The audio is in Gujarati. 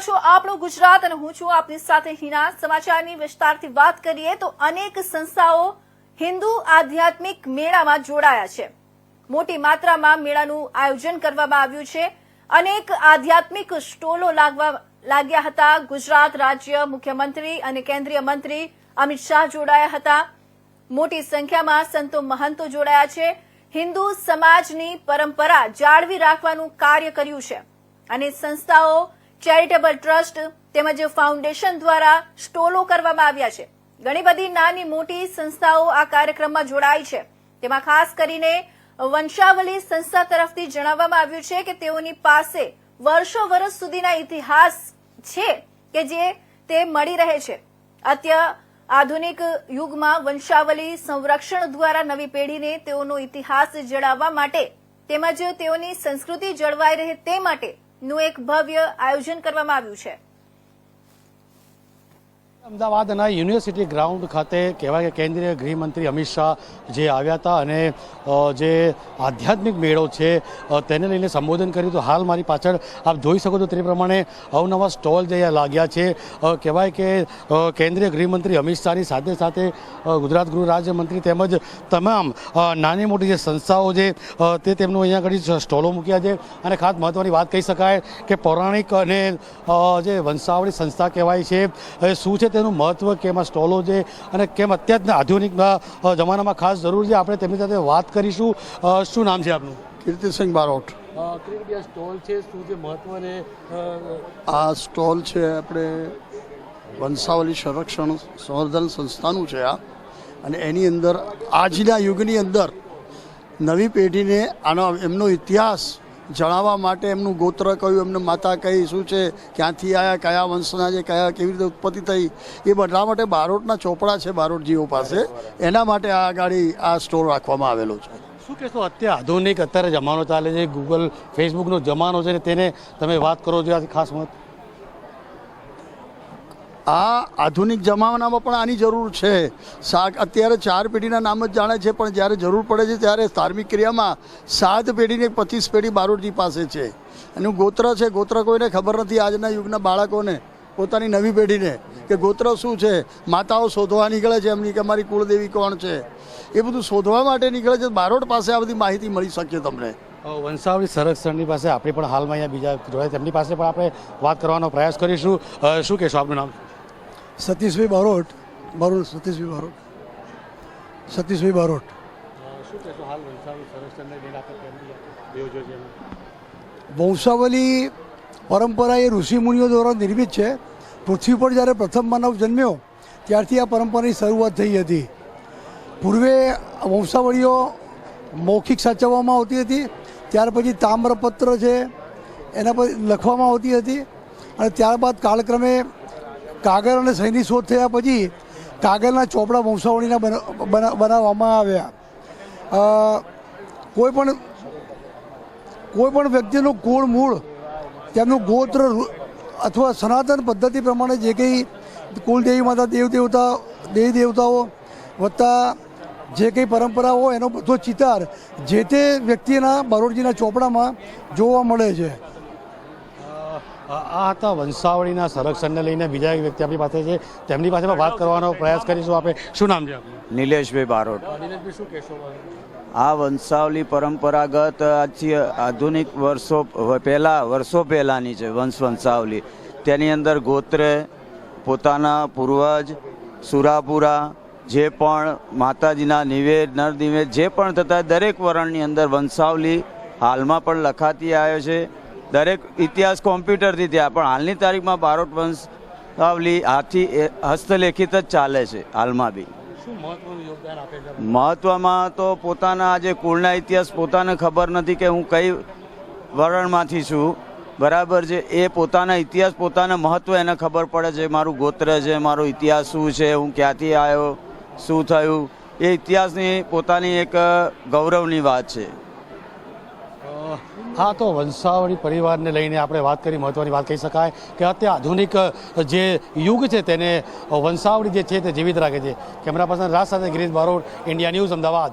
રહ્યા છો આપણું ગુજરાત અને હું છું આપની સાથે હિના। સમાચારની વિસ્તારથી વાત કરીએ તો અનેક સંસ્થાઓ હિન્દુ આધ્યાત્મિક મેળામાં જોડાયા છે। મોટી માત્રામાં મેળાનું આયોજન કરવામાં આવ્યું છે। અનેક આધ્યાત્મિક સ્ટોલો લાગ્યા હતા। ગુજરાત રાજ્ય મુખ્યમંત્રી અને કેન્દ્રીય મંત્રી અમિત શાહ જોડાયા હતા। મોટી સંખ્યામાં સંતો મહંતો જોડાયા છે। હિન્દુ સમાજની પરંપરા જાળવી રાખવાનું કાર્ય કર્યું છે અને સંસ્થાઓ ચેરિટેબલ ટ્રસ્ટ તેમજ ફાઉન્ડેશન દ્વારા સ્ટોલો કરવામાં આવ્યા છે। ઘણી બધી નાની મોટી સંસ્થાઓ આ કાર્યક્રમમાં જોડાઈ છે। તેમાં ખાસ કરીને વંશાવલી સંસ્થા તરફથી જણાવવામાં આવ્યું છે કે તેઓની પાસે વર્ષો વર્ષ સુધીના ઇતિહાસ છે કે જે તે મળી રહે છે। આધુનિક યુગમાં વંશાવલી સંરક્ષણ દ્વારા નવી પેઢીને તેઓનો ઇતિહાસ જણાવવા માટે તેમજ તેઓની સંસ્કૃતિ જળવાઈ રહે તે માટેનું એક ભવ્ય આયોજન કરવામાં આવ્યું છે। અમદાવાદના યુનિવર્સિટી ગ્રાઉન્ડ ખાતે કહેવાય કે કેન્દ્રીય ગૃહમંત્રી અમિત શાહ જે આવ્યા હતા અને જે આધ્યાત્મિક મેળો છે તેને લઈને સંબોધન કર્યું હતું। હાલ મારી પાછળ આપ જોઈ શકો છો તે પ્રમાણે અવનવા સ્ટોલ જે લાગ્યા છે। કહેવાય કે કેન્દ્રીય ગૃહમંત્રી અમિત શાહની સાથે સાથે ગુજરાત ગૃહ રાજ્યમંત્રી તેમજ તમામ નાની મોટી જે સંસ્થાઓ છે તે તેમનું અહીંયા આગળ સ્ટોલો મૂક્યા છે। અને ખાસ મહત્ત્વની વાત કહી શકાય કે પૌરાણિક અને જે વંશાવળી સંસ્થા કહેવાય છે શું છે તેનું મહત્વ કે એમાં સ્ટોલો છે અને કેમ અત્યારના આધુનિક જમાનામાં ખાસ જરૂર છે। આપણે તેમની સાથે વાત કરીશું। શું નામ છે આપનું? કીર્તિસિંહ બારોટ। સ્ટોલ છે શું છે મહત્વ ને આ સ્ટોલ છે આપણે વંશાવલી સંરક્ષણ સંવર્ધન સંસ્થાનું છે આ, અને એની અંદર આજના યુગની અંદર નવી પેઢીને આનો એમનો ઇતિહાસ જણાવવા માટે એમનું ગોત્ર કયું, એમને માતા કઈ, શું છે, ક્યાંથી આવ્યા, કયા વંશના છે, કયા કેવી રીતે ઉત્પત્તિ થઈ, એ બધા માટે બારોટના ચોપડા છે બારોટજીઓ પાસે, એના માટે આ ગાડી આ સ્ટોર રાખવામાં આવેલો છે। શું કહેશો અત્યારે જમાનો ચાલે છે, ગૂગલ ફેસબુકનો જમાનો છે ને તેને તમે વાત કરો છો આ ખાસ મત આ આધુનિક જમાનામાં પણ આની જરૂર છે। અત્યારે 4 પેઢીના નામ જ જાણે છે, પણ જ્યારે જરૂર પડે છે ત્યારે ધાર્મિક ક્રિયામાં 7 પેઢીને 25 પેઢી બારોટજી પાસે છે। એનું ગોત્ર છે, ગોત્ર કોઈને ખબર નથી આજના યુગના બાળકોને, પોતાની નવી પેઢીને કે ગોત્ર શું છે। માતાઓ શોધવા નીકળે છે એમની કે અમારી કુળદેવી કોણ છે, એ બધું શોધવા માટે નીકળે છે। બારોટ પાસે આ બધી માહિતી મળી શકે તમને। વંશાવળી સંરક્ષણની પાસે આપણે પણ હાલમાં અહીંયા બીજા જોડાય તેમની પાસે પણ આપણે વાત કરવાનો પ્રયાસ કરીશું। શું કહેશો આપનું નામ? સતીશભાઈ બારોટ। સતીશભાઈ બારોટ। શું કહેશો હાલ વંશાવળી સંરક્ષણને લઈને આપણે યોજો છે? વંશાવલી પરંપરા એ ઋષિમુનિઓ દ્વારા નિર્મિત છે। પૃથ્વી પર જ્યારે પ્રથમ માનવ જન્મ્યો ત્યારથી આ પરંપરાની શરૂઆત થઈ હતી। પૂર્વે વંશાવળીઓ મૌખિક સાચવવામાં આવતી હતી, ત્યાર પછી તામ્રપત્ર છે એના પર લખવામાં આવતી હતી, અને ત્યારબાદ કાળક્રમે કાગળ અને સહીની શોધ થયા પછી કાગળના ચોપડા વંશાવળીના બનાવવામાં આવ્યા। કોઈ પણ વ્યક્તિનું કુળ મૂળ, તેમનું ગોત્ર અથવા સનાતન પદ્ધતિ પ્રમાણે જે કંઈ કુલદેવી માતા, દેવી દેવતાઓ વત્તા જે કંઈ પરંપરા હોય એનો બધો ચિતાર જે તે વ્યક્તિના બારોટજીના ચોપડામાં જોવા મળે છે। આ હતા વંશાવળીના સંરક્ષણને લઈને બીજા એક વ્યક્તિ આપણી પાસે છે, તેમની પાસે પણ વાત કરવાનો પ્રયાસ કરીશું। આપણે શું નામ છે આપનું? નિલેશભાઈ બારોટ। નિલેશભાઈ શું કહેશો? આ વંશાવલી પરંપરાગત આજથી આધુનિક વર્ષો પહેલાંની છે વંશાવલી। તેની અંદર ગોત્રે પોતાના પૂર્વજ સુરાપુરા જે પણ માતાજીના નિવેદ નરનિવેદ જે પણ થતા દરેક વર્ણની અંદર વંશાવલી હાલમાં પણ લખાતી આવ્યો છે। દરેક ઇતિહાસ કોમ્પ્યુટરથી થયા, પણ હાલની તારીખમાં બારોટ વંશાવલી હસ્તલેખિત જ ચાલે છે હાલમાં બી। મહત્વમાં તો પોતાના જે કુળના ઇતિહાસ પોતાને ખબર નથી કે હું કઈ વર્ણમાંથી છું, બરાબર છે, એ પોતાના ઇતિહાસ પોતાને મહત્વ એને ખબર પડે છે। મારું ગોત્ર છે, મારો ઇતિહાસ શું છે, હું ક્યાંથી આવ્યો, શું થયું, એ ઇતિહાસની પોતાની એક ગૌરવની વાત છે। હા, તો વંશાવળી પરિવારને લઈને આપણે વાત કરી, મહત્વની વાત કહી શકાય કે અત્યારે આધુનિક જે યુગ છે તેને વંશાવળી જે છે તે જીવિત રાખે છે। કેમેરા પર્સન રાજ સાથે ગિરીશ બારોટ, ઇન્ડિયા ન્યૂઝ, અમદાવાદ।